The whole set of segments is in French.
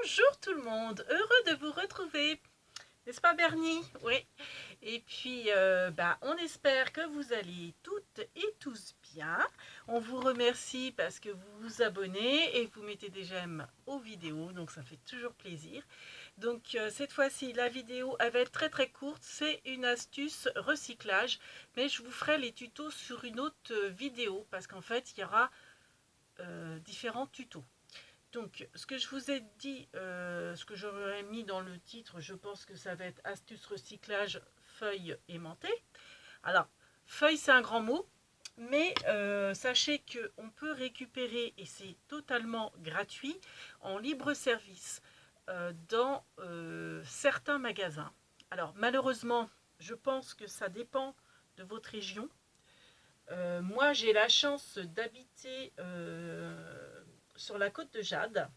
Bonjour tout le monde, heureux de vous retrouver, n'est-ce pas Bernie? Oui. Et puis, on espère que vous allez toutes et tous bien. On vous remercie parce que vous vous abonnez et vous mettez des j'aime aux vidéos, donc ça fait toujours plaisir. Donc cette fois-ci, la vidéo elle va être très très courte, c'est une astuce recyclage, mais je vous ferai les tutos sur une autre vidéo parce qu'en fait, il y aura différents tutos. Donc, ce que je vous ai dit, ce que j'aurais mis dans le titre, je pense que ça va être astuce recyclage feuilles aimantées. Alors, feuille, c'est un grand mot, mais sachez qu'on peut récupérer, et c'est totalement gratuit, en libre service dans certains magasins. Alors, malheureusement, je pense que ça dépend de votre région. Moi, j'ai la chance d'habiter sur la côte de Jade.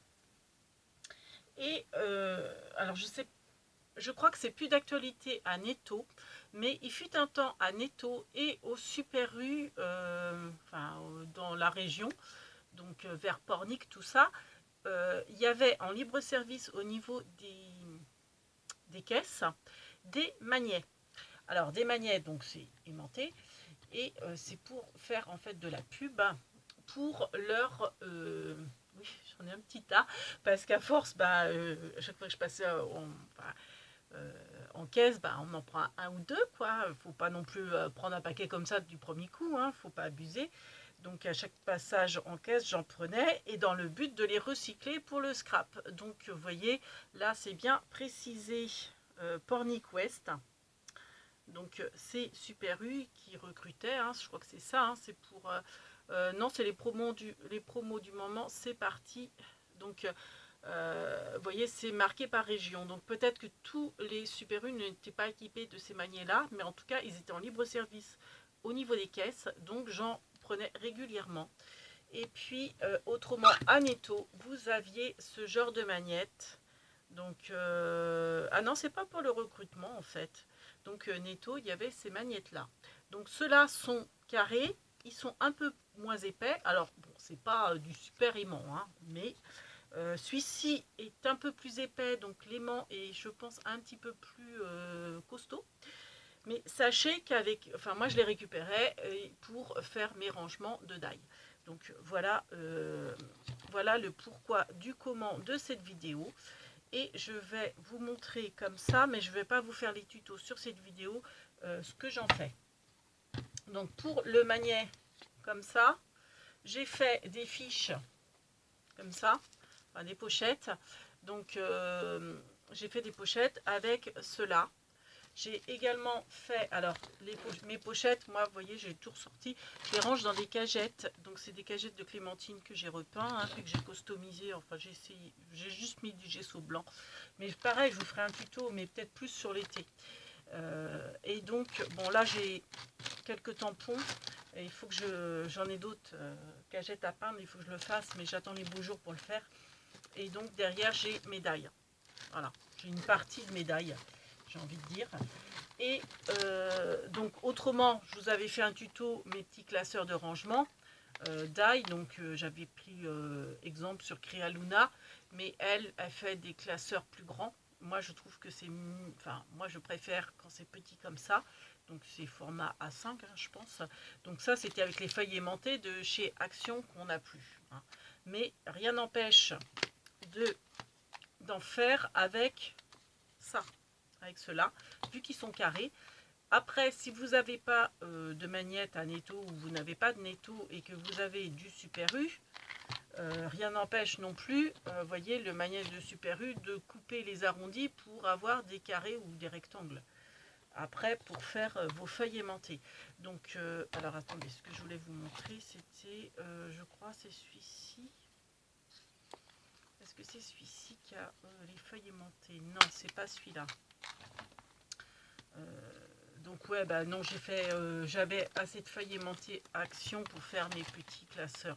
Et alors je crois que c'est plus d'actualité à Netto, mais il fut un temps à Netto et au Super U, dans la région, donc vers Pornic, tout ça, il y avait en libre service au niveau des caisses des magnets. Alors des magnets, donc c'est aimanté, et c'est pour faire en fait de la pub pour leur oui, j'en ai un petit tas parce qu'à force à chaque fois que je passais en caisse, on en prend un ou deux, quoi. Faut pas non plus prendre un paquet comme ça du premier coup, hein, faut pas abuser. Donc à chaque passage en caisse, j'en prenais et dans le but de les recycler pour le scrap. Donc vous voyez, là c'est bien précisé Pornic West. Donc c'est Super U qui recrutait, hein, je crois que c'est ça, hein, c'est pour... non, c'est les promos du moment, c'est parti. Donc vous voyez, c'est marqué par région. Donc peut-être que tous les Super U n'étaient pas équipés de ces maniets-là, mais en tout cas, ils étaient en libre service au niveau des caisses, donc j'en prenais régulièrement. Et puis, autrement, à Netto, vous aviez ce genre de magnette. Donc, ah non, c'est pas pour le recrutement en fait. Donc, Netto, il y avait ces magnettes-là. Donc, ceux-là sont carrés, ils sont un peu moins épais. Alors, bon, c'est pas du super aimant, hein, mais celui-ci est un peu plus épais, donc l'aimant est, je pense, un petit peu plus costaud. Mais sachez qu'avec, enfin moi je les récupérais pour faire mes rangements de die. Donc voilà le pourquoi du comment de cette vidéo. Et je vais vous montrer comme ça, mais je ne vais pas vous faire les tutos sur cette vidéo, ce que j'en fais. Donc pour le magnet comme ça, j'ai fait des fiches comme ça, enfin, des pochettes. Donc j'ai fait des pochettes avec cela. J'ai également fait, alors mes pochettes, moi vous voyez j'ai tout ressorti, je les range dans des cagettes, donc c'est des cagettes de clémentine que j'ai repeint, hein, que j'ai customisé, enfin j'ai juste mis du gesso blanc, mais pareil je vous ferai un tuto, mais peut-être plus sur l'été. Et donc bon là j'ai quelques tampons, et il faut que j'en ai d'autres cagettes à peindre, il faut que je le fasse, mais j'attends les beaux jours pour le faire. Et donc derrière j'ai médailles, voilà, j'ai une partie de médailles, j'ai envie de dire. Et donc autrement, je vous avais fait un tuto mes petits classeurs de rangement d'ail. Donc j'avais pris exemple sur Crealuna, mais elle fait des classeurs plus grands. Moi je trouve que c'est, enfin moi je préfère quand c'est petit comme ça. Donc c'est format A5, hein, je pense. Donc ça c'était avec les feuilles aimantées de chez Action qu'on n'a plus, hein. Mais rien n'empêche d'en faire avec ça, avec cela, vu qu'ils sont carrés. Après, si vous n'avez pas de magnette à Netto, ou vous n'avez pas de Netto et que vous avez du Super U, rien n'empêche non plus, voyez, le magnet de Super U de couper les arrondis pour avoir des carrés ou des rectangles. Après, pour faire vos feuilles aimantées. Donc, alors attendez, ce que je voulais vous montrer, c'était, je crois, c'est celui-ci. Est-ce que c'est celui-ci qui a les feuilles aimantées? Non, c'est pas celui-là. Donc ouais, bah non, j'avais assez de feuilles aimantées Action pour faire mes petits classeurs.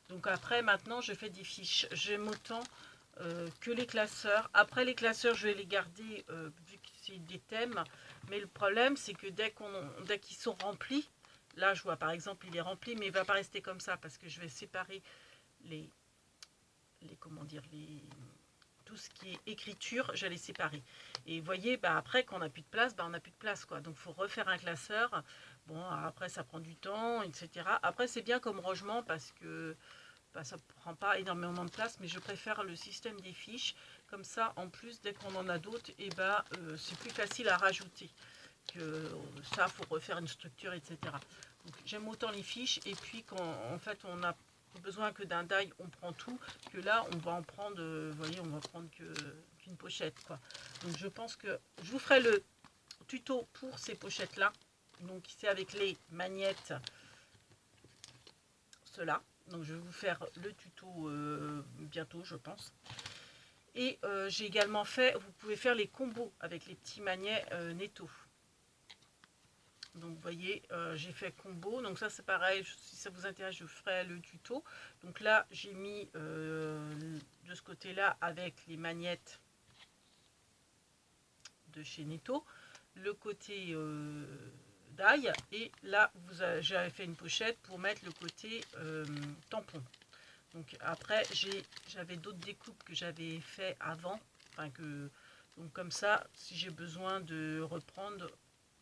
Donc après, maintenant, je fais des fiches. J'aime autant que les classeurs. Après, les classeurs, je vais les garder vu que c'est des thèmes. Mais le problème, c'est que dès qu'ils sont remplis, là, je vois par exemple, il est rempli, mais il ne va pas rester comme ça parce que je vais séparer comment dire, tout ce qui est écriture, j'allais séparer. Et vous voyez, bah, après, quand on n'a plus de place, bah, on n'a plus de place, quoi. Donc, il faut refaire un classeur. Bon, après, ça prend du temps, etc. Après, c'est bien comme rangement parce que bah, ça ne prend pas énormément de place, mais je préfère le système des fiches. Comme ça, en plus, dès qu'on en a d'autres, et bah, c'est plus facile à rajouter. Que ça, il faut refaire une structure, etc. Donc, j'aime autant les fiches. Et puis, quand en fait, on a besoin que d'un die, on prend tout, que là, on va en prendre, vous voyez, on va prendre qu'une pochette, quoi. Donc, je pense que je vous ferai le tuto pour ces pochettes-là. Donc, c'est avec les magnettes, ceux-là. Donc, je vais vous faire le tuto bientôt, je pense. Et j'ai également fait, vous pouvez faire les combos avec les petits magnets netto. Donc vous voyez, j'ai fait combo. Donc ça c'est pareil, si ça vous intéresse, je ferai le tuto. Donc là, j'ai mis de ce côté-là avec les magnettes de chez Netto, le côté d'ail. Et là, j'avais fait une pochette pour mettre le côté tampon. Donc après, j'avais d'autres découpes que j'avais fait avant. Enfin donc comme ça, si j'ai besoin de reprendre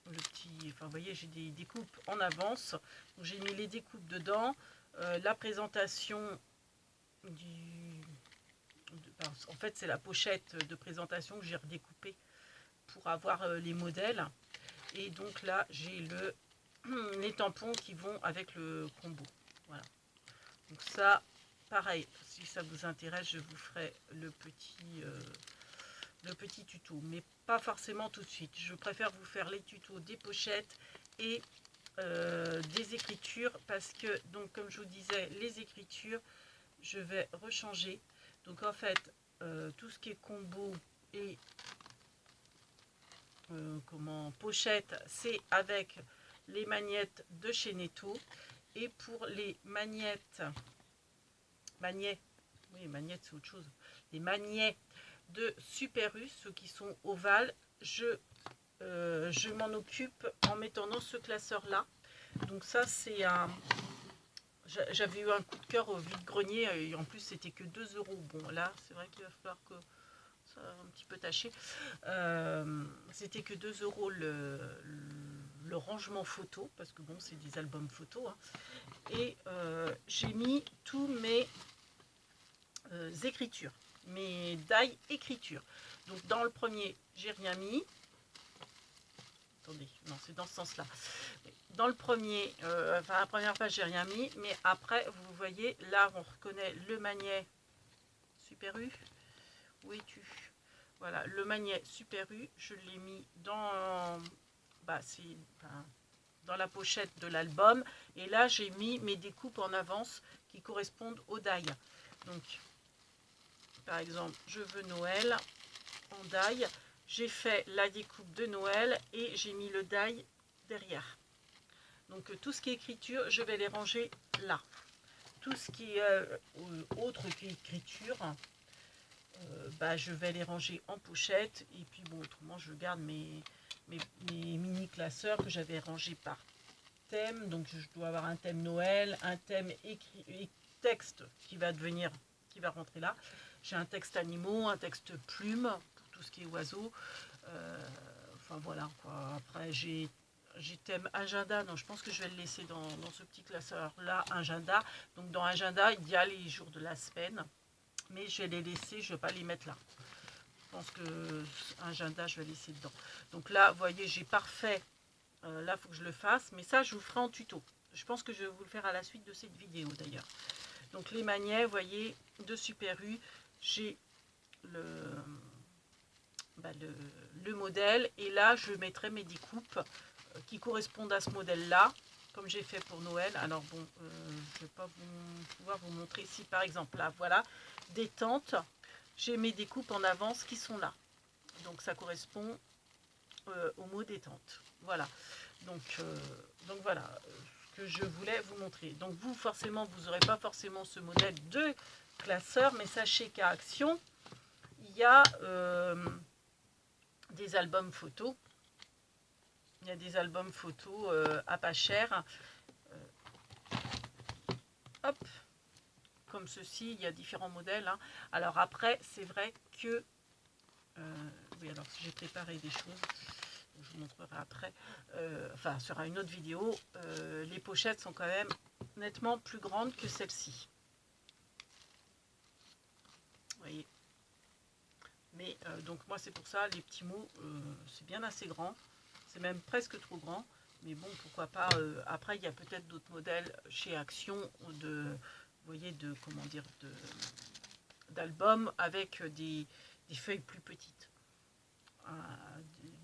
le petit, enfin vous voyez, j'ai des découpes en avance. J'ai mis les découpes dedans, la présentation en fait c'est la pochette de présentation que j'ai redécoupée pour avoir les modèles. Et donc là j'ai les tampons qui vont avec le combo. Voilà. Donc ça, pareil, si ça vous intéresse, je vous ferai le petit tuto, mais pas forcément tout de suite. Je préfère vous faire les tutos des pochettes et des écritures parce que, donc comme je vous disais, les écritures, je vais rechanger. Donc en fait, tout ce qui est combo et pochette, c'est avec les magnettes de chez Netto. Et pour les magnets, oui, magnettes c'est autre chose. Les magnets de Super U, ceux qui sont ovales, je m'en occupe en mettant dans ce classeur là. Donc ça c'est un, j'avais eu un coup de cœur au vide-grenier et en plus c'était que 2 €. Bon là c'est vrai qu'il va falloir que ça a un petit peu taché. C'était que 2 € le rangement photo, parce que bon c'est des albums photos, hein. Et j'ai mis tous mes écritures, mes die écritures. Donc dans le premier j'ai rien mis. Attendez, non c'est dans ce sens là. Dans le premier, enfin la première page j'ai rien mis, mais après vous voyez là on reconnaît le magnet Super U. Où es-tu? Voilà, le magnet Super U, je l'ai mis dans, dans la pochette de l'album. Et là j'ai mis mes découpes en avance qui correspondent au die. Donc par exemple je veux Noël en die, j'ai fait la découpe de Noël et j'ai mis le die derrière. Donc tout ce qui est écriture, je vais les ranger là. Tout ce qui est autre qu'écriture, je vais les ranger en pochette. Et puis bon, autrement je garde mes mini classeurs que j'avais rangés par thème. Donc je dois avoir un thème Noël, un thème écrit, texte qui va rentrer là. J'ai un texte animaux, un texte plume pour tout ce qui est oiseaux. Enfin voilà quoi. Après j'ai thème agenda. Non, je pense que je vais le laisser dans ce petit classeur là, agenda. Donc dans agenda il y a les jours de la semaine, mais je vais les laisser, je ne vais pas les mettre là. Je pense que agenda je vais laisser dedans. Donc là vous voyez j'ai parfait. Là il faut que je le fasse, mais ça je vous ferai en tuto. Je pense que je vais vous le faire à la suite de cette vidéo d'ailleurs. Donc les magnets, vous voyez, de Super U, j'ai le modèle, et là je mettrai mes découpes qui correspondent à ce modèle là, comme j'ai fait pour Noël. Alors bon, je vais pas pouvoir vous montrer ici par exemple. Là voilà, détente, j'ai mes découpes en avance qui sont là, donc ça correspond au mot détente. Voilà, donc voilà ce que je voulais vous montrer. Donc vous forcément vous n'aurez pas forcément ce modèle de classeur, mais sachez qu'à Action il y a des albums photos. Il y a des albums photos à pas cher. Hop, comme ceci, il y a différents modèles, hein. Alors après, c'est vrai que... oui, alors j'ai préparé des choses, je vous montrerai après, enfin, sera une autre vidéo. Les pochettes sont quand même nettement plus grandes que celle-ci. Vous voyez. Mais donc moi, c'est pour ça, les petits mots, c'est bien assez grand. C'est même presque trop grand. Mais bon, pourquoi pas. Après, il y a peut-être d'autres modèles chez Action de, vous voyez, de, comment dire, d'albums avec des feuilles plus petites.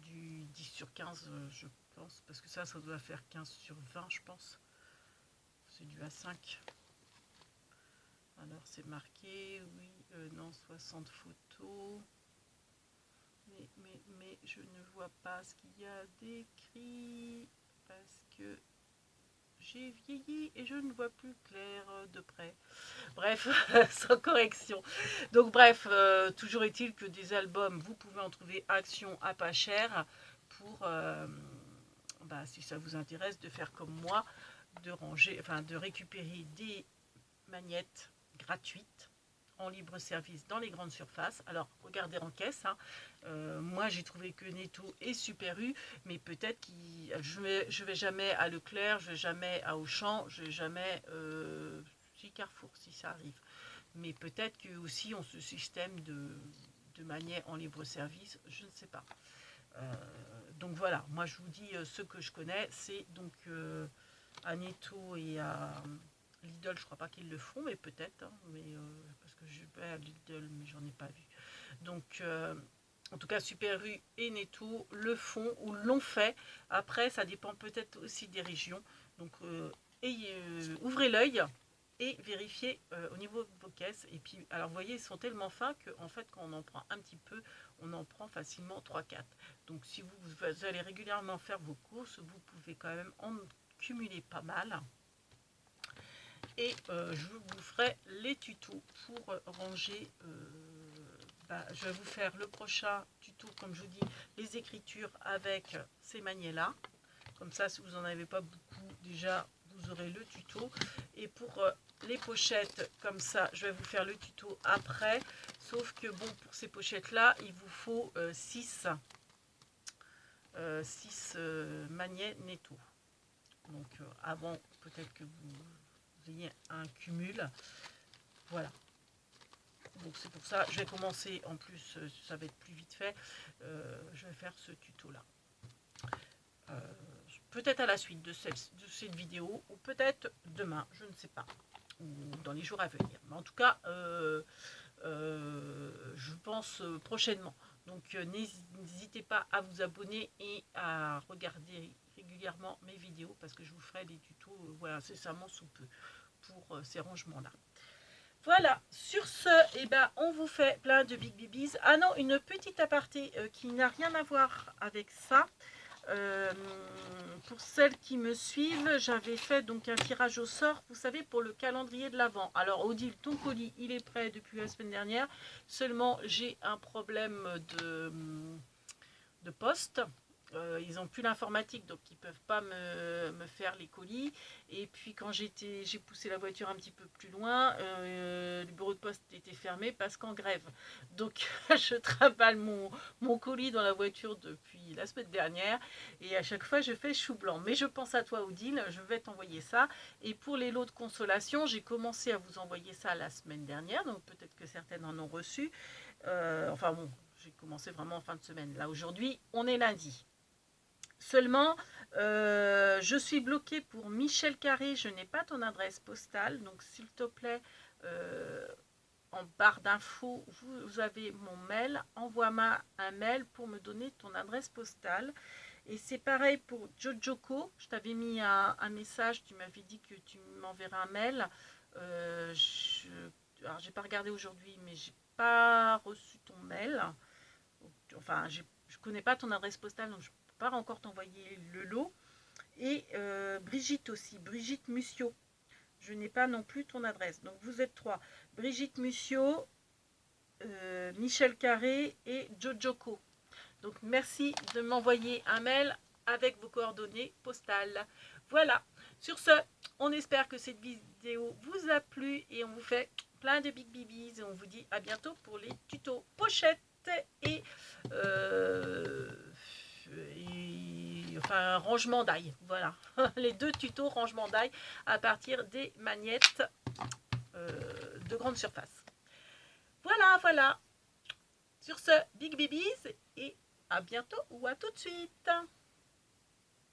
Du 10 sur 15, je pense. Parce que ça doit faire 15 sur 20, je pense. C'est du A5. Alors, c'est marqué, oui, non, 60 photos. Mais je ne vois pas ce qu'il y a d'écrit parce que j'ai vieilli et je ne vois plus clair de près. Bref, sans correction. Donc bref, toujours est-il que des albums, vous pouvez en trouver Action à pas cher pour, si ça vous intéresse, de faire comme moi, de ranger, enfin de récupérer des magnettes gratuites en libre service dans les grandes surfaces. Alors regardez en caisse, hein. Moi j'ai trouvé que Netto et Super U, mais peut-être que je vais jamais à Leclerc, je vais jamais à Auchan, je vais jamais chez Carrefour si ça arrive. Mais peut-être que aussi ont ce système de manière en libre service, je ne sais pas. Donc voilà, moi je vous dis ce que je connais, c'est donc à Netto et à Lidl, je crois pas qu'ils le font, mais peut-être, hein, parce que je vais à Lidl, mais j'en ai pas vu. Donc, en tout cas, Super U et Netto le font ou l'ont fait. Après, ça dépend peut-être aussi des régions. Donc, ouvrez l'œil et vérifiez au niveau de vos caisses. Et puis, alors, vous voyez, ils sont tellement fins qu'en fait, quand on en prend un petit peu, on en prend facilement 3-4. Donc, si vous allez régulièrement faire vos courses, vous pouvez quand même en cumuler pas mal. Et je vous ferai les tutos pour ranger. Je vais vous faire le prochain tuto, comme je vous dis, les écritures avec ces manières-là. Comme ça, si vous n'en avez pas beaucoup, déjà, vous aurez le tuto. Et pour les pochettes, comme ça, je vais vous faire le tuto après. Sauf que, bon, pour ces pochettes-là, il vous faut 6 manières Netto. Donc, avant, peut-être que vous ayez un cumul. Voilà. Donc c'est pour ça, je vais commencer, en plus ça va être plus vite fait, je vais faire ce tuto là. Peut-être à la suite de cette vidéo, ou peut-être demain, je ne sais pas, ou dans les jours à venir. Mais en tout cas, je pense prochainement. Donc n'hésitez pas à vous abonner et à regarder régulièrement mes vidéos, parce que je vous ferai des tutos voilà, incessamment sous peu pour ces rangements-là. Voilà, sur ce, on vous fait plein de big bibis. Ah non, une petite aparté qui n'a rien à voir avec ça. Pour celles qui me suivent, j'avais fait donc un tirage au sort, vous savez, pour le calendrier de l'Avent. Alors Odile, ton colis, il est prêt depuis la semaine dernière. Seulement, j'ai un problème de poste. Ils n'ont plus l'informatique, donc ils ne peuvent pas me faire les colis. Et puis quand j'ai poussé la voiture un petit peu plus loin, le bureau de poste était fermé parce qu'en grève. Donc je trimballe mon colis dans la voiture depuis la semaine dernière. Et à chaque fois, je fais chou blanc. Mais je pense à toi, Odile, je vais t'envoyer ça. Et pour les lots de consolation, j'ai commencé à vous envoyer ça la semaine dernière. Donc peut-être que certaines en ont reçu. Enfin bon, j'ai commencé vraiment en fin de semaine. Là, aujourd'hui, on est lundi. Seulement, je suis bloquée pour Michel Carré, je n'ai pas ton adresse postale, donc s'il te plaît, en barre d'infos, vous avez mon mail, envoie-moi un mail pour me donner ton adresse postale. Et c'est pareil pour Jojoko, je t'avais mis un message, tu m'avais dit que tu m'enverrais un mail. Alors, j'ai pas regardé aujourd'hui, mais j'ai pas reçu ton mail. Enfin, je connais pas ton adresse postale, donc je pas encore t'envoyer le lot. Et Brigitte aussi, Brigitte Mussio. Je n'ai pas non plus ton adresse. Donc vous êtes 3. Brigitte Mussio, Michel Carré et Jojoko. Donc merci de m'envoyer un mail avec vos coordonnées postales. Voilà. Sur ce, on espère que cette vidéo vous a plu et on vous fait plein de big bibis et on vous dit à bientôt pour les tutos pochettes et enfin rangement d'ail. Voilà, les 2 tutos rangement d'ail à partir des magnettes de grande surface. Voilà. Sur ce, big bibis et à bientôt ou à tout de suite.